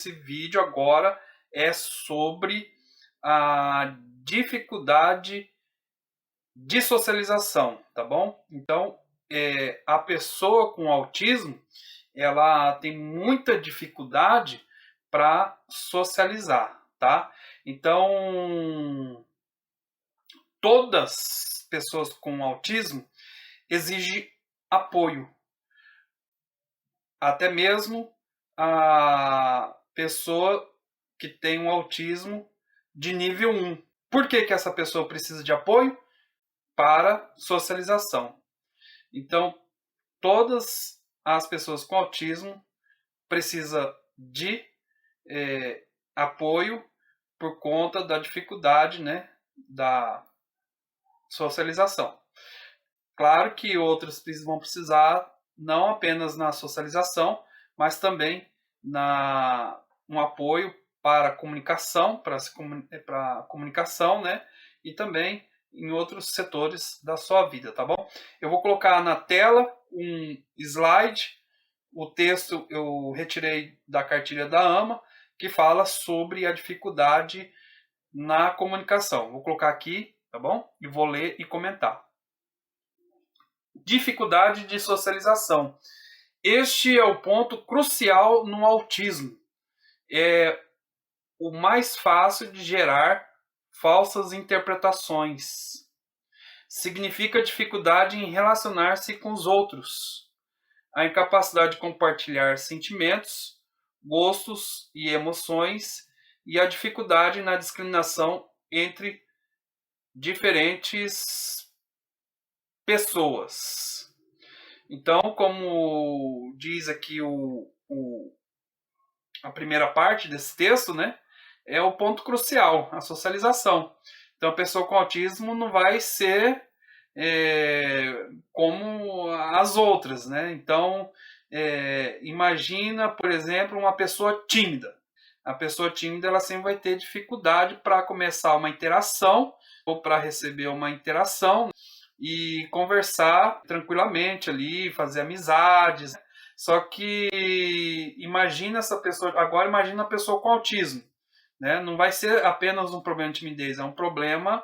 Esse vídeo agora é sobre a dificuldade de socialização, tá bom? Então, a pessoa com autismo, ela tem muita dificuldade para socializar, tá? Então, todas as pessoas com autismo exigem apoio. Até mesmo a pessoa que tem um autismo de nível 1. Por que essa pessoa precisa de apoio? Para socialização. Então, todas as pessoas com autismo precisam de apoio por conta da dificuldade, né, da socialização. Claro que outros vão precisar não apenas na socialização, mas também um apoio para a comunicação, para a comunicação, né? E também em outros setores da sua vida, tá bom? Eu vou colocar na tela um slide, o texto eu retirei da cartilha da AMA, que fala sobre a dificuldade na comunicação. Vou colocar aqui, tá bom? E vou ler e comentar. Dificuldade de socialização. Este é o ponto crucial no autismo. É o mais fácil de gerar falsas interpretações. Significa dificuldade em relacionar-se com os outros. A incapacidade de compartilhar sentimentos, gostos e emoções e a dificuldade na discriminação entre diferentes pessoas. Então, como diz aqui a primeira parte desse texto, né, é o ponto crucial, a socialização. Então, a pessoa com autismo não vai ser como as outras, né? Então, imagina, por exemplo, uma pessoa tímida. A pessoa tímida ela sempre vai ter dificuldade para começar uma interação ou para receber uma interação e conversar tranquilamente ali, fazer amizades. Só que imagina essa pessoa, agora imagina a pessoa com autismo, né? Não vai ser apenas um problema de timidez, é um problema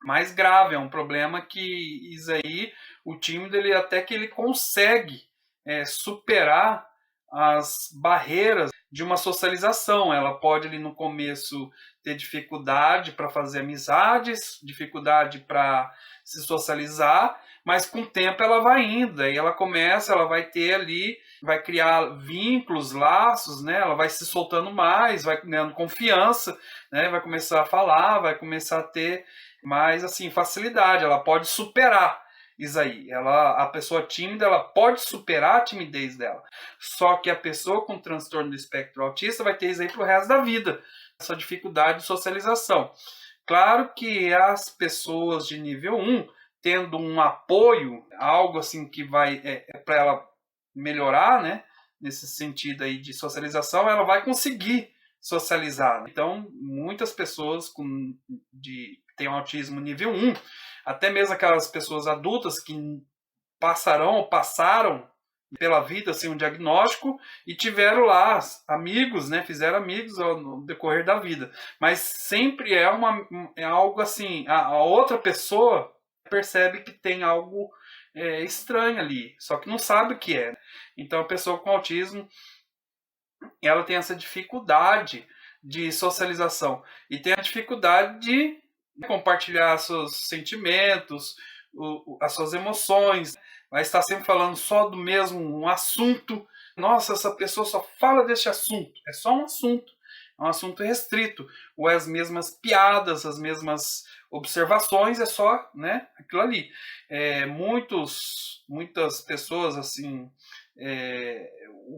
mais grave, é um problema que isso aí, o tímido ele até que ele consegue superar as barreiras de uma socialização. Ela pode ali no começo ter dificuldade para fazer amizades, dificuldade para se socializar, mas com o tempo ela vai indo, aí ela começa, ela vai ter ali, vai criar vínculos, laços, né? Ela vai se soltando mais, vai ganhando confiança, né? Vai começar a falar, vai começar a ter mais assim facilidade, ela pode superar isso aí. A pessoa tímida, ela pode superar a timidez dela. Só que a pessoa com transtorno do espectro autista vai ter isso aí pro resto da vida, essa dificuldade de socialização. Claro que as pessoas de nível 1, tendo um apoio, algo assim que vai para ela melhorar, né, nesse sentido aí de socialização, ela vai conseguir socializar. Então, muitas pessoas têm um autismo nível 1, até mesmo aquelas pessoas adultas que passaram pela vida sem um diagnóstico e tiveram lá amigos, né, fizeram amigos no decorrer da vida. Mas sempre é algo assim, a outra pessoa percebe que tem algo estranho ali, só que não sabe o que é. Então a pessoa com autismo, ela tem essa dificuldade de socialização e tem a dificuldade de compartilhar seus sentimentos, as suas emoções, vai estar sempre falando só do mesmo assunto. Nossa, essa pessoa só fala desse assunto. É só um assunto. É um assunto restrito. Ou as mesmas piadas, as mesmas observações, é só, né, aquilo ali. Muitas pessoas assim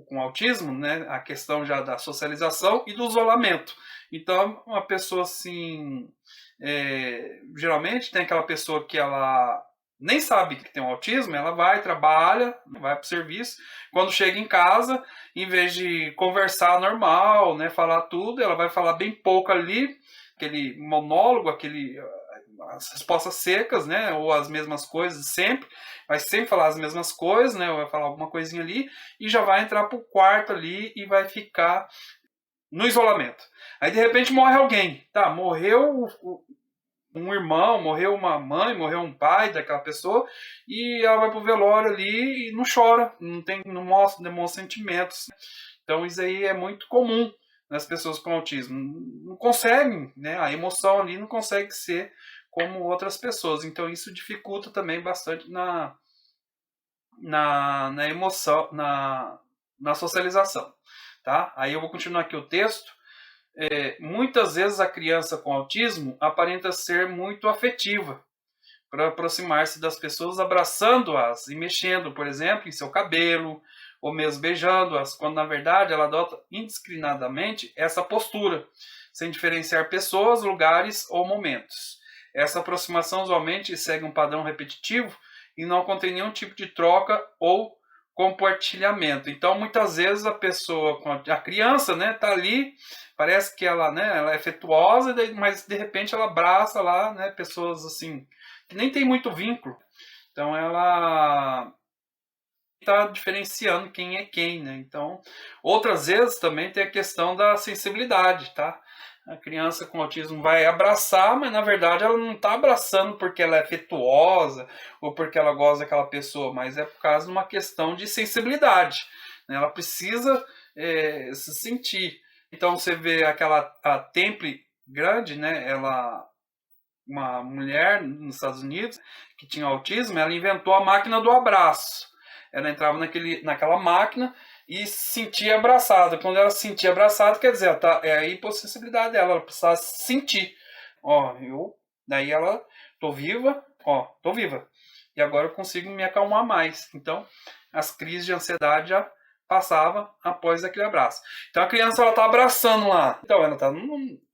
com autismo, né, a questão já da socialização e do isolamento. Então, uma pessoa assim, geralmente tem aquela pessoa que ela nem sabe que tem um autismo, ela vai, trabalha, vai para o serviço, quando chega em casa, em vez de conversar normal, né, falar tudo, ela vai falar bem pouco ali, aquele monólogo, as respostas secas, né, ou as mesmas coisas sempre, vai sempre falar as mesmas coisas, né, ou vai falar alguma coisinha ali, e já vai entrar pro quarto ali e vai ficar no isolamento. Aí de repente morre alguém, tá? Morreu um irmão, morreu uma mãe, morreu um pai daquela pessoa, e ela vai pro velório ali e não chora, não mostra, demonstra sentimentos. Então isso aí é muito comum nas pessoas com autismo. Não conseguem, né? A emoção ali não consegue ser como outras pessoas. Então isso dificulta também bastante na emoção, na socialização. Tá? Aí eu vou continuar aqui o texto. Muitas vezes a criança com autismo aparenta ser muito afetiva para aproximar-se das pessoas, abraçando-as e mexendo, por exemplo, em seu cabelo, ou mesmo beijando-as, quando na verdade ela adota indiscriminadamente essa postura, sem diferenciar pessoas, lugares ou momentos. Essa aproximação usualmente segue um padrão repetitivo e não contém nenhum tipo de troca ou compartilhamento. Então, muitas vezes a pessoa, a criança, né, tá ali, parece que ela, né, ela é afetuosa, mas de repente ela abraça lá, né, pessoas assim que nem tem muito vínculo. Então, ela está diferenciando quem é quem, né? Então, outras vezes também tem a questão da sensibilidade, tá? A criança com autismo vai abraçar, mas na verdade ela não está abraçando porque ela é afetuosa ou porque ela gosta daquela pessoa, mas é por causa de uma questão de sensibilidade, né? Ela precisa se sentir. Então você vê a Temple Grande, né? Uma mulher nos Estados Unidos que tinha autismo, ela inventou a máquina do abraço. Ela entrava naquela máquina e se sentia abraçada. Quando ela se sentia abraçada, quer dizer, é a hipossensibilidade dela, ela precisava sentir. Daí ela, tô viva, tô viva. E agora eu consigo me acalmar mais. Então, as crises de ansiedade já passava após aquele abraço. Então a criança ela tá abraçando lá. Então ela tá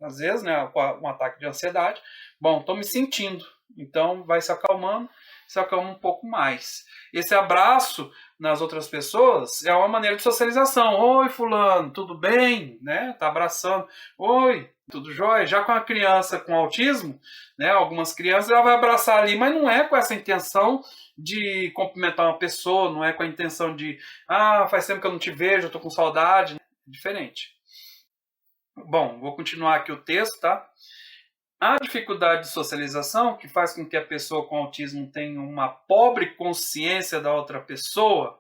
às vezes, né, com um ataque de ansiedade. Bom, tô me sentindo. Então vai se acalmando, se acalma um pouco mais. Esse abraço nas outras pessoas é uma maneira de socialização. Oi, fulano, tudo bem? Né? Tá abraçando. Oi, tudo jóia? Já com a criança com autismo, né, algumas crianças ela vai abraçar ali, mas não é com essa intenção de cumprimentar uma pessoa, não é com a intenção de faz tempo que eu não te vejo, eu tô com saudade. É diferente. Bom, vou continuar aqui o texto, tá? A dificuldade de socialização, que faz com que a pessoa com autismo tenha uma pobre consciência da outra pessoa,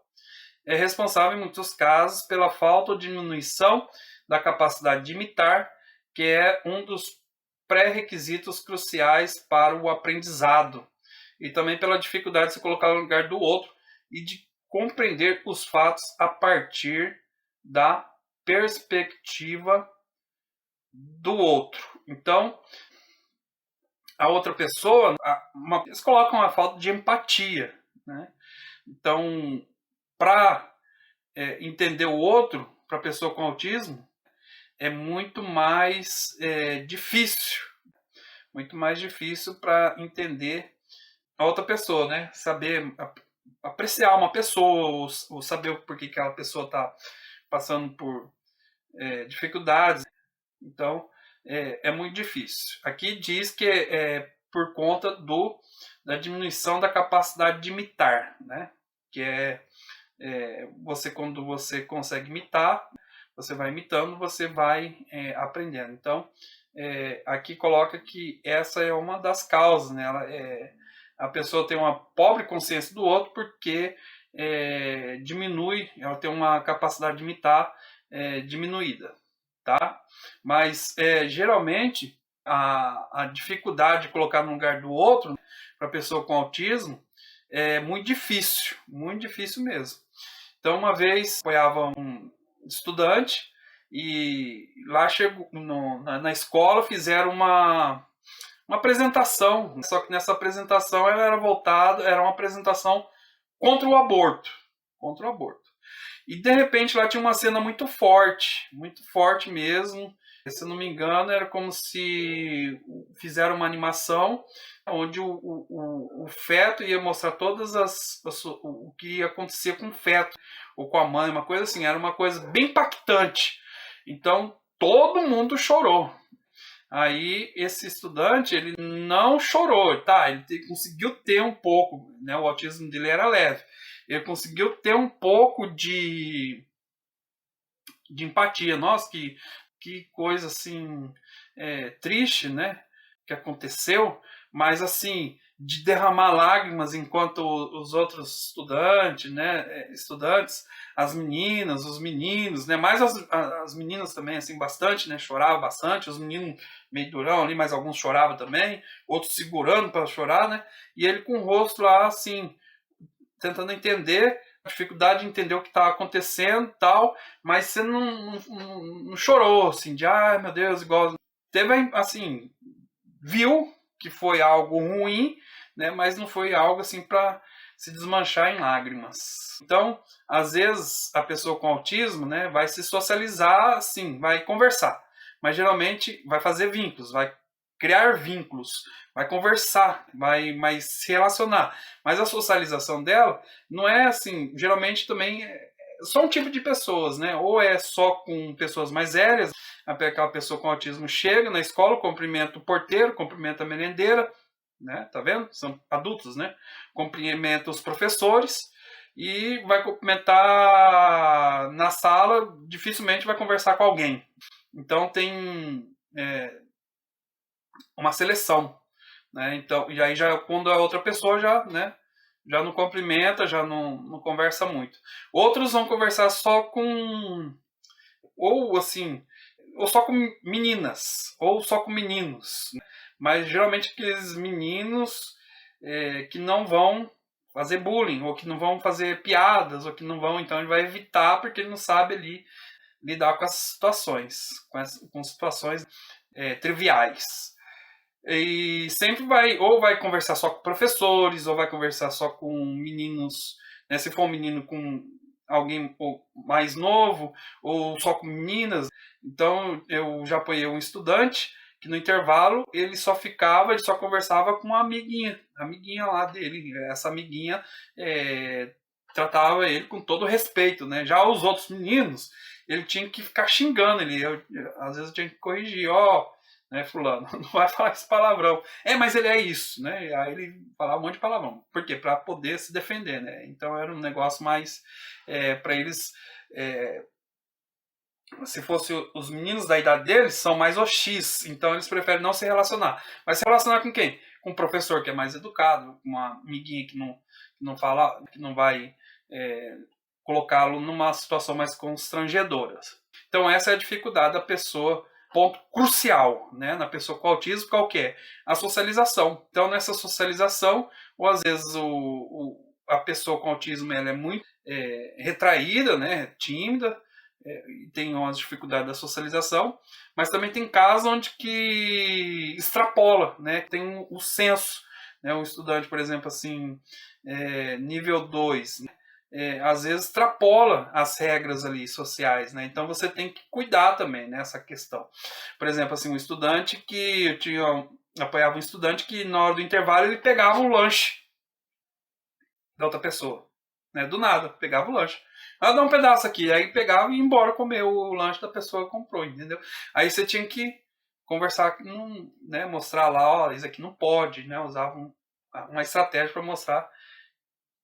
é responsável em muitos casos pela falta ou diminuição da capacidade de imitar, que é um dos pré-requisitos cruciais para o aprendizado, e também pela dificuldade de se colocar no lugar do outro e de compreender os fatos a partir da perspectiva do outro. Então, a outra pessoa, eles colocam a falta de empatia, né? Então, para entender o outro, para a pessoa com autismo, é muito mais difícil, muito mais difícil para entender a outra pessoa, né? Saber apreciar uma pessoa, ou saber o porquê que aquela pessoa está passando por dificuldades. Então, é muito difícil. Aqui diz que é por conta da diminuição da capacidade de imitar, né? Que quando você consegue imitar, você vai imitando, você vai aprendendo. Então, aqui coloca que essa é uma das causas, né? A pessoa tem uma pobre consciência do outro porque diminui, ela tem uma capacidade de imitar diminuída, tá? Mas geralmente a dificuldade de colocar no lugar do outro para a pessoa com autismo é muito difícil mesmo. Então uma vez apoiava um estudante e lá chegou na escola fizeram uma apresentação, só que nessa apresentação ela era uma apresentação contra o aborto, E de repente lá tinha uma cena muito forte mesmo. Se eu não me engano, era como se fizeram uma animação onde o feto ia mostrar o que ia acontecer com o feto ou com a mãe, uma coisa assim, era uma coisa bem impactante. Então todo mundo chorou. Aí esse estudante, ele não chorou, tá? Ele conseguiu ter um pouco, né? O autismo dele era leve. Ele conseguiu ter um pouco de empatia. Nossa, que coisa assim triste, né, que aconteceu, mas assim, de derramar lágrimas enquanto os outros estudantes, né, as meninas, os meninos, né, mais as meninas também, assim, bastante, né, choravam bastante, os meninos meio durão ali, mas alguns choravam também, outros segurando para chorar, né, e ele com o rosto lá, assim, tentando entender, a dificuldade de entender o que estava acontecendo e tal, mas você não chorou, assim, de, ai meu Deus, igual. Teve, assim, viu que foi algo ruim, né, mas não foi algo assim para se desmanchar em lágrimas. Então, às vezes, a pessoa com autismo, né, vai se socializar, sim, vai conversar, mas geralmente vai fazer vínculos, vai criar vínculos, vai conversar, vai se relacionar. Mas a socialização dela não é assim, geralmente também é só um tipo de pessoas, né? Ou é só com pessoas mais velhas, aquela pessoa com autismo chega na escola, cumprimenta o porteiro, cumprimenta a merendeira, né? Tá vendo? São adultos, né? Cumprimenta os professores e vai cumprimentar na sala, dificilmente vai conversar com alguém. Então tem uma seleção, né? Então, e aí já quando a outra pessoa já, né, já não cumprimenta, já não conversa muito. Outros vão conversar só com ou assim, ou só com meninas, ou só com meninos, né? Mas geralmente aqueles meninos que não vão fazer bullying, ou que não vão fazer piadas, ou que não vão, então ele vai evitar porque ele não sabe ali lidar com as situações, com situações triviais. E sempre vai conversar só com professores, ou vai conversar só com meninos, né? Se for um menino com alguém mais novo, ou só com meninas. Então, eu já apoiei um estudante que no intervalo ele só conversava com uma amiguinha lá dele. Essa amiguinha tratava ele com todo respeito, né? Já os outros meninos, ele tinha que ficar xingando ele. Às vezes eu tinha que corrigir, né, fulano, não vai falar esse palavrão. Mas ele é isso, né? Aí ele falava um monte de palavrão. Por quê? Para poder se defender, né? Então era um negócio mais para eles. Se fosse os meninos da idade deles, são mais OX, então eles preferem não se relacionar. Mas se relacionar com quem? Com um professor que é mais educado, com uma amiguinha que não fala, que não vai colocá-lo numa situação mais constrangedora. Então essa é a dificuldade da pessoa, ponto crucial, né, na pessoa com autismo, qual que é? A socialização. Então nessa socialização, ou às vezes a pessoa com autismo ela é muito retraída, né, tímida, e tem umas dificuldades da socialização, mas também tem casos onde que extrapola, né, tem o senso, né, um estudante, por exemplo, assim, nível 2, né, às vezes extrapola as regras ali sociais, né, então você tem que cuidar também nessa questão. Por exemplo, assim, um estudante que apoiava um estudante que na hora do intervalo ele pegava o lanche da outra pessoa, né, do nada, pegava o lanche. Dá um pedaço aqui. Aí pegava e ia embora comer o lanche da pessoa que comprou, entendeu? Aí você tinha que conversar, né, mostrar lá, isso aqui não pode, né? Usava uma estratégia para mostrar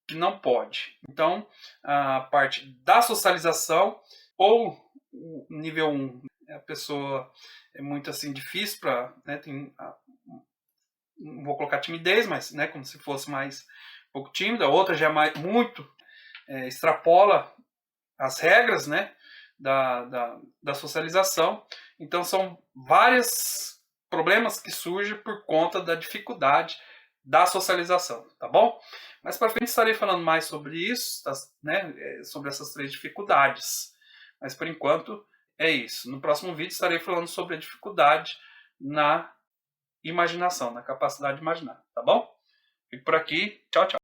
que não pode. Então, a parte da socialização, ou o nível 1, a pessoa é muito assim difícil para, né, não vou colocar timidez, mas, né, como se fosse mais um pouco tímida. A outra já é muito extrapola as regras, né, da socialização. Então são vários problemas que surgem por conta da dificuldade da socialização, tá bom? Mais para frente estarei falando mais sobre isso, né, sobre essas 3 dificuldades. Mas por enquanto é isso. No próximo vídeo estarei falando sobre a dificuldade na imaginação, na capacidade de imaginar, tá bom? Fico por aqui. Tchau, tchau.